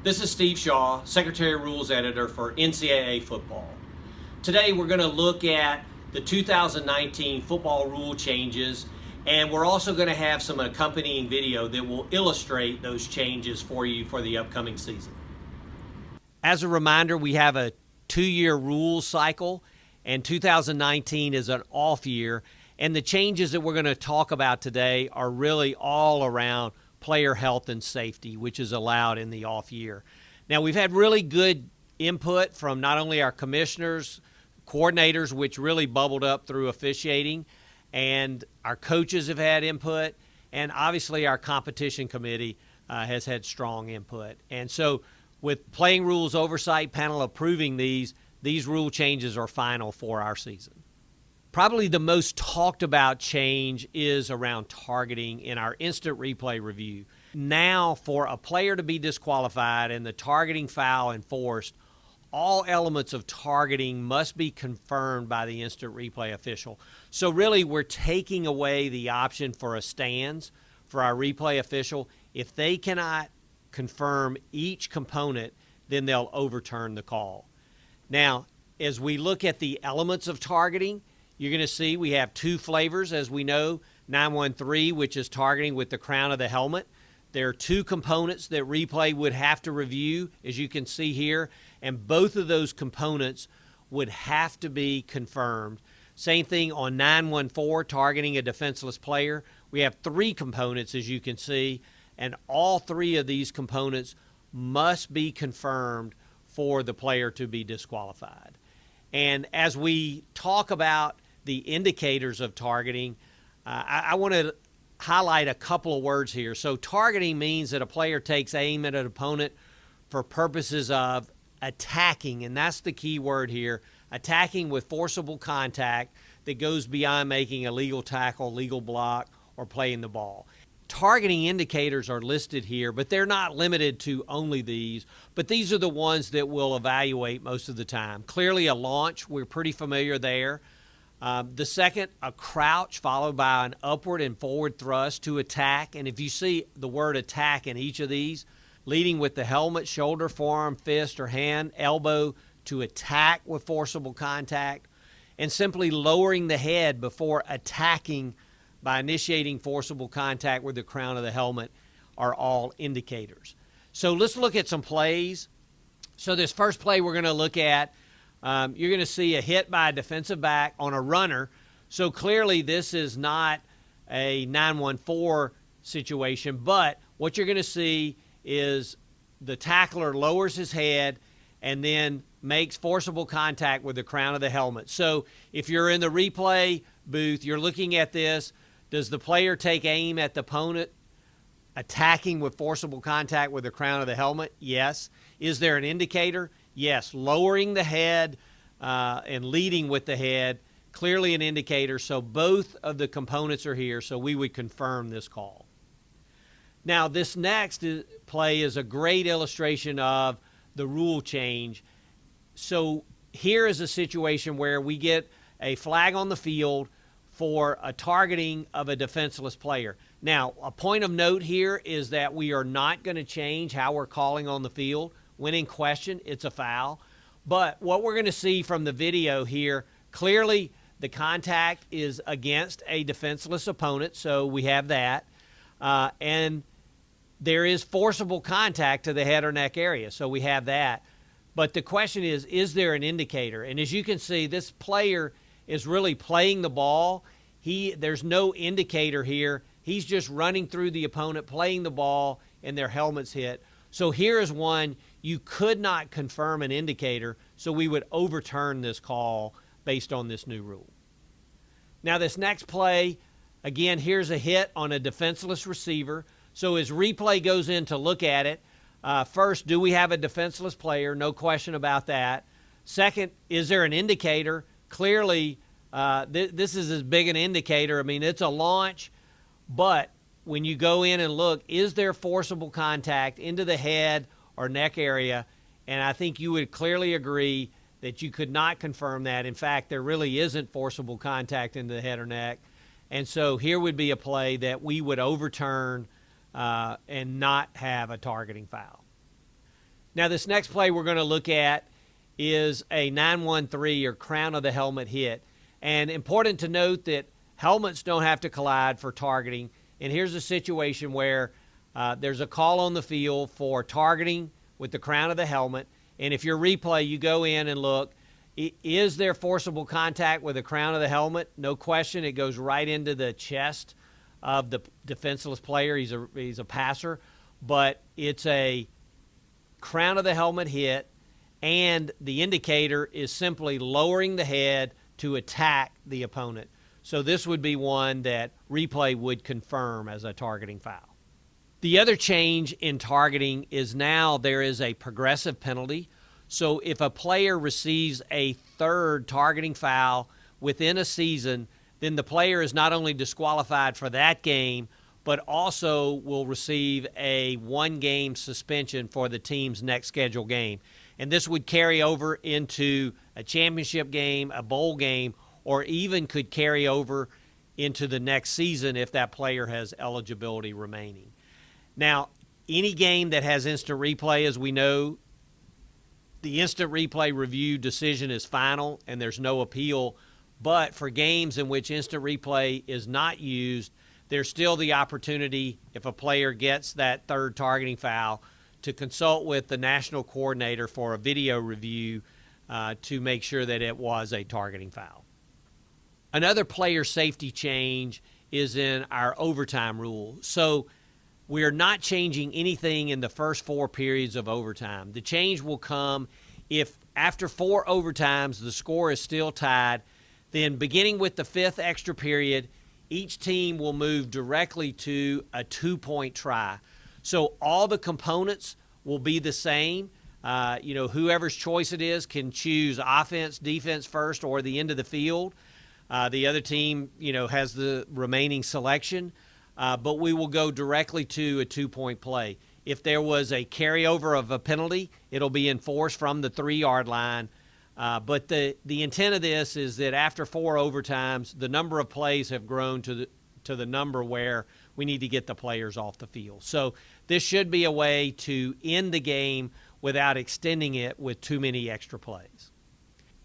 This is Steve Shaw, Secretary of Rules Editor for NCAA football. Today we're going to look at the 2019 football rule changes, and we're also going to have some accompanying video that will illustrate those changes for you for the upcoming season. As a reminder, we have a 2-year rules cycle, and 2019 is an off year, and the changes that we're going to talk about today are really all around player health and safety, which is allowed in the off year. Now, we've had really good input from not only our commissioners, coordinators, which really bubbled up through officiating, and our coaches have had input, and obviously our competition committee has had strong input. And so with playing rules oversight panel approving these rule changes are final for our season. Probably the most talked about change is around targeting in our instant replay review. Now, for a player to be disqualified and the targeting foul enforced, all elements of targeting must be confirmed by the instant replay official. So really, we're taking away the option for a stands for our replay official. If they cannot confirm each component, then they'll overturn the call. Now, as we look at the elements of targeting, you're going to see we have two flavors, as we know, 913, which is targeting with the crown of the helmet. There are two components that replay would have to review, as you can see here, and both of those components would have to be confirmed. Same thing on 914, targeting a defenseless player. We have three components, as you can see, and all three of these components must be confirmed for the player to be disqualified. And as we talk about the indicators of targeting, I want to highlight a couple of words here. So targeting means that a player takes aim at an opponent for purposes of attacking, and that's the key word here, attacking with forcible contact that goes beyond making a legal tackle, legal block, or playing the ball. Targeting indicators are listed here, but they're not limited to only these, but these are the ones that we'll evaluate most of the time. Clearly a launch, we're pretty familiar there. The second, a crouch followed by an upward and forward thrust to attack. And if you see the word attack in each of these, leading with the helmet, shoulder, forearm, fist, or hand, elbow to attack with forcible contact, and simply lowering the head before attacking by initiating forcible contact with the crown of the helmet are all indicators. So let's look at some plays. So this first play we're going to look at, you're going to see a hit by a defensive back on a runner. So clearly this is not a 914 situation, but what you're going to see is the tackler lowers his head and then makes forcible contact with the crown of the helmet. So if you're in the replay booth, you're looking at this. Does the player take aim at the opponent, attacking with forcible contact with the crown of the helmet? Yes. Is there an indicator? Yes. Lowering the head and leading with the head, clearly an indicator. So both of the components are here, so we would confirm this call. Now, this next play is a great illustration of the rule change. So here is a situation where we get a flag on the field for a targeting of a defenseless player. Now, a point of note here is that we are not going to change how we're calling on the field. When in question, it's a foul. But what we're going to see from the video here, clearly the contact is against a defenseless opponent, so we have that. And there is forcible contact to the head or neck area, so we have that. But the question is there an indicator? And as you can see, this player is really playing the ball. There's no indicator here. He's just running through the opponent, playing the ball, and their helmets hit. So here is one you could not confirm an indicator, so we would overturn this call based on this new rule. Now this next play, again, here's a hit on a defenseless receiver. So as replay goes in to look at it, first, do we have a defenseless player? No question about that. Second, is there an indicator? Clearly, this is as big an indicator. I mean, it's a launch, but when you go in and look, is there forcible contact into the head or neck area? And I think you would clearly agree that you could not confirm that. In fact, there really isn't forcible contact into the head or neck. And so here would be a play that we would overturn and not have a targeting foul. Now, this next play we're going to look at is a 9-1-3 or crown of the helmet hit. And important to note that helmets don't have to collide for targeting. And here's a situation where there's a call on the field for targeting with the crown of the helmet. And if you're replay, you go in and look, is there forcible contact with the crown of the helmet? No question. It goes right into the chest of the defenseless player. He's a passer. But it's a crown of the helmet hit, and the indicator is simply lowering the head to attack the opponent. So this would be one that replay would confirm as a targeting foul. The other change in targeting is now there is a progressive penalty. So if a player receives a third targeting foul within a season, then the player is not only disqualified for that game, but also will receive a one-game suspension for the team's next scheduled game. And this would carry over into a championship game, a bowl game, or even could carry over into the next season if that player has eligibility remaining. Now, any game that has instant replay, as we know, the instant replay review decision is final and there's no appeal. But for games in which instant replay is not used, there's still the opportunity, if a player gets that third targeting foul, to consult with the national coordinator for a video review to make sure that it was a targeting foul. Another player safety change is in our overtime rule. So we're not changing anything in the first 4 periods of overtime. The change will come if after 4 overtimes the score is still tied, then beginning with the 5th extra period, each team will move directly to a 2-point try. So all the components will be the same. Whoever's choice it is can choose offense, defense first, or the end of the field. The other team, has the remaining selection. But we will go directly to a 2-point play. If there was a carryover of a penalty, it'll be enforced from the 3-yard line. But the intent of this is that after 4 overtimes, the number of plays have grown to the number where we need to get the players off the field. So this should be a way to end the game without extending it with too many extra plays.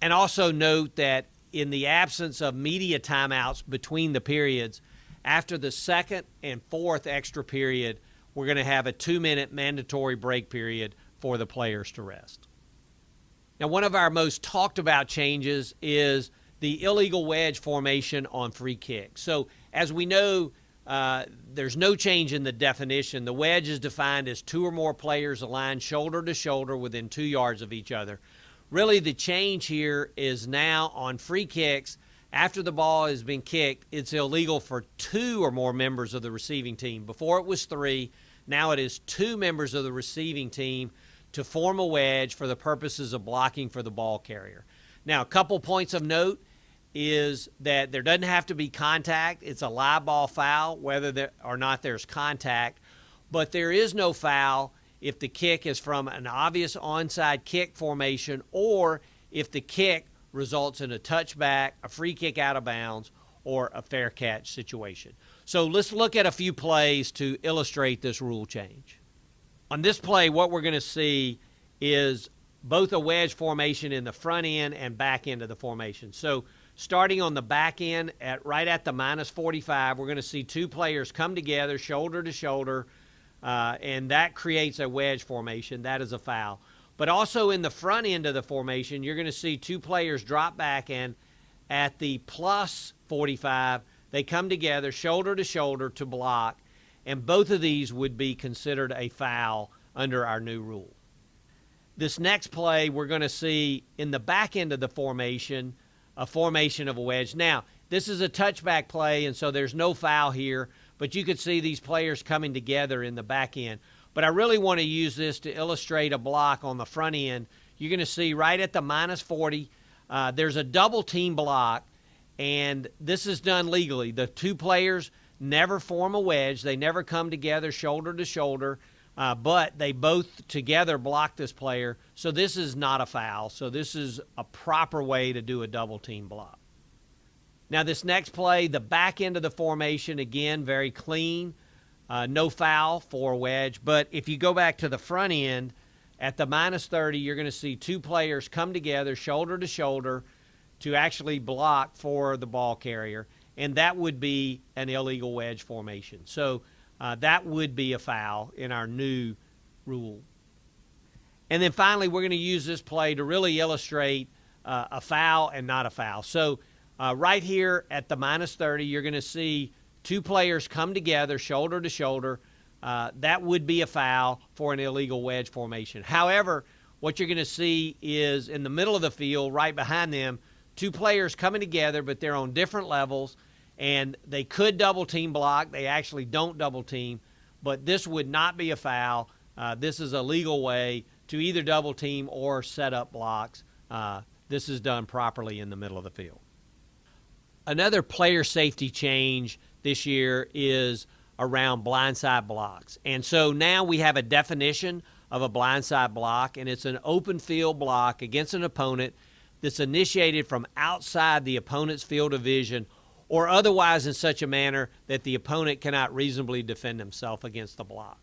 And also note that in the absence of media timeouts between the periods, after the 2nd and 4th extra period, we're going to have a 2-minute mandatory break period for the players to rest. Now, one of our most talked about changes is the illegal wedge formation on free kicks. So as we know, there's no change in the definition. The wedge is defined as 2 or more players aligned shoulder to shoulder within 2 yards of each other. Really, the change here is now on free kicks, after the ball has been kicked, it's illegal for 2 or more members of the receiving team. Before it was 3, now it is 2 members of the receiving team to form a wedge for the purposes of blocking for the ball carrier. Now, a couple points of note is that there doesn't have to be contact. It's a live ball foul, whether or not there's contact. But there is no foul if the kick is from an obvious onside kick formation or if the kick results in a touchback, a free kick out of bounds, or a fair catch situation. So let's look at a few plays to illustrate this rule change. On this play, what we're going to see is both a wedge formation in the front end and back end of the formation. So starting on the back end right at the -45, we're going to see 2 players come together shoulder to shoulder, and that creates a wedge formation. That is a foul. But also in the front end of the formation, you're going to see 2 players drop back, and at the +45, they come together shoulder to shoulder to block, and both of these would be considered a foul under our new rule. This next play, we're going to see in the back end of the formation, a formation of a wedge. Now, this is a touchback play, and so there's no foul here, but you could see these players coming together in the back end. But I really want to use this to illustrate a block on the front end. You're going to see right at the -40, there's a double team block, and this is done legally. The 2 players never form a wedge. They never come together shoulder to shoulder, but they both together block this player. So this is not a foul. So this is a proper way to do a double team block. Now this next play, the back end of the formation, again, very clean. No foul for a wedge. But if you go back to the front end, at the -30, you're going to see two players come together shoulder to shoulder to actually block for the ball carrier, and that would be an illegal wedge formation. So that would be a foul in our new rule. And then finally, we're going to use this play to really illustrate a foul and not a foul. So right here at the -30, you're going to see two players come together shoulder to shoulder. That would be a foul for an illegal wedge formation. However, what you're going to see is in the middle of the field, right behind them, two players coming together, but they're on different levels, and they could double team block. They actually don't double team, but this would not be a foul. This is a legal way to either double team or set up blocks. This is done properly in the middle of the field. Another player safety change this year is around blindside blocks. And so now we have a definition of a blindside block, and it's an open field block against an opponent that's initiated from outside the opponent's field of vision or otherwise in such a manner that the opponent cannot reasonably defend himself against the block.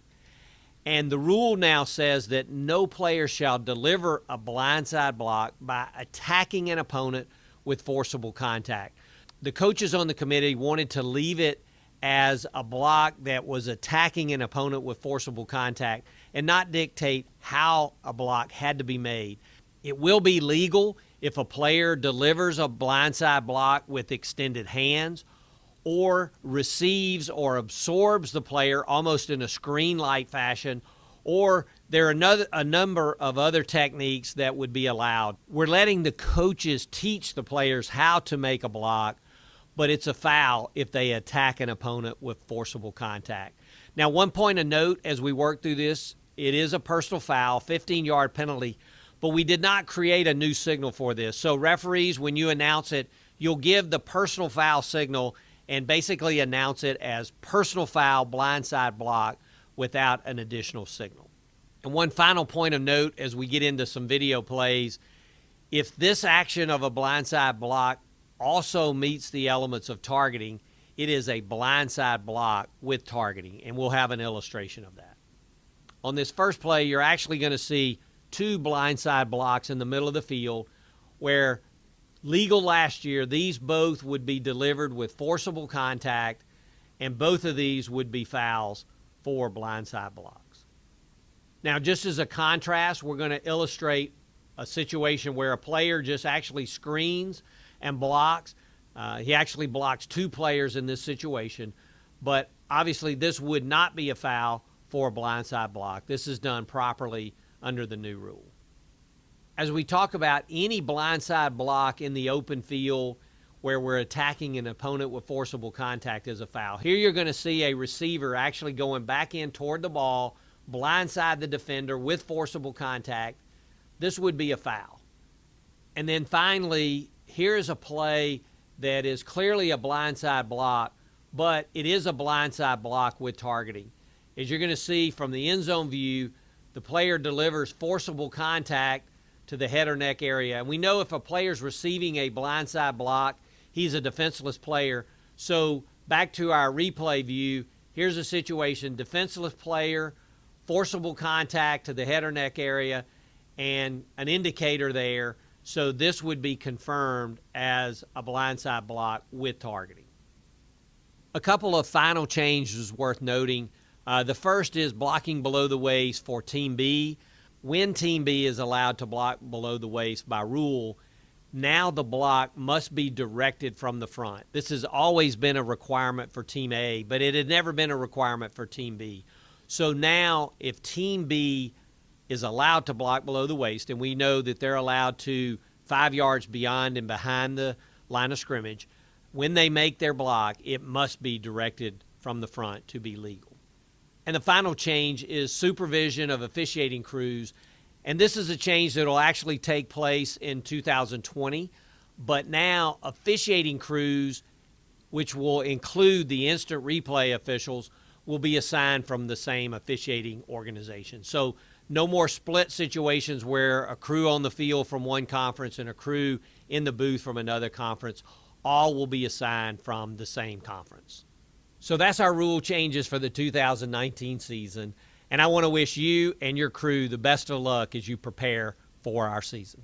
And the rule now says that no player shall deliver a blindside block by attacking an opponent with forcible contact. The coaches on the committee wanted to leave it as a block that was attacking an opponent with forcible contact and not dictate how a block had to be made. It will be legal if a player delivers a blindside block with extended hands or receives or absorbs the player almost in a screen-like fashion, or there are a number of other techniques that would be allowed. We're letting the coaches teach the players how to make a block, but it's a foul if they attack an opponent with forcible contact. Now, one point of note as we work through this, it is a personal foul, 15-yard penalty, but we did not create a new signal for this. So referees, when you announce it, you'll give the personal foul signal and basically announce it as personal foul blindside block without an additional signal. And one final point of note as we get into some video plays, if this action of a blindside block also meets the elements of targeting, it is a blindside block with targeting, and we'll have an illustration of that. On this first play, you're actually going to see two blindside blocks in the middle of the field where legal last year, these both would be delivered with forcible contact, and both of these would be fouls for blindside blocks. Now, just as a contrast, we're going to illustrate a situation where a player just actually screens and blocks. He actually blocks two players in this situation, but obviously this would not be a foul for a blindside block. This is done properly under the new rule. As we talk about any blindside block in the open field where we're attacking an opponent with forcible contact is a foul. Here you're going to see a receiver actually going back in toward the ball, blindside the defender with forcible contact. This would be a foul. And then finally, here's a play that is clearly a blindside block, but it is a blindside block with targeting. As you're going to see from the end zone view, the player delivers forcible contact to the head or neck area. And we know if a player's receiving a blindside block, he's a defenseless player. So back to our replay view, here's a situation, defenseless player, forcible contact to the head or neck area, and an indicator there. So this would be confirmed as a blindside block with targeting. A couple of final changes worth noting. The first is blocking below the waist for Team B. When Team B is allowed to block below the waist by rule, now the block must be directed from the front. This has always been a requirement for Team A, but it had never been a requirement for Team B. So now if Team B is allowed to block below the waist, and we know that they're allowed to 5 yards beyond and behind the line of scrimmage, when they make their block, it must be directed from the front to be legal. And the final change is supervision of officiating crews. And this is a change that will actually take place in 2020. But now officiating crews, which will include the instant replay officials, will be assigned from the same officiating organization. So no more split situations where a crew on the field from one conference and a crew in the booth from another conference. All will be assigned from the same conference. So that's our rule changes for the 2019 season. And I want to wish you and your crew the best of luck as you prepare for our season.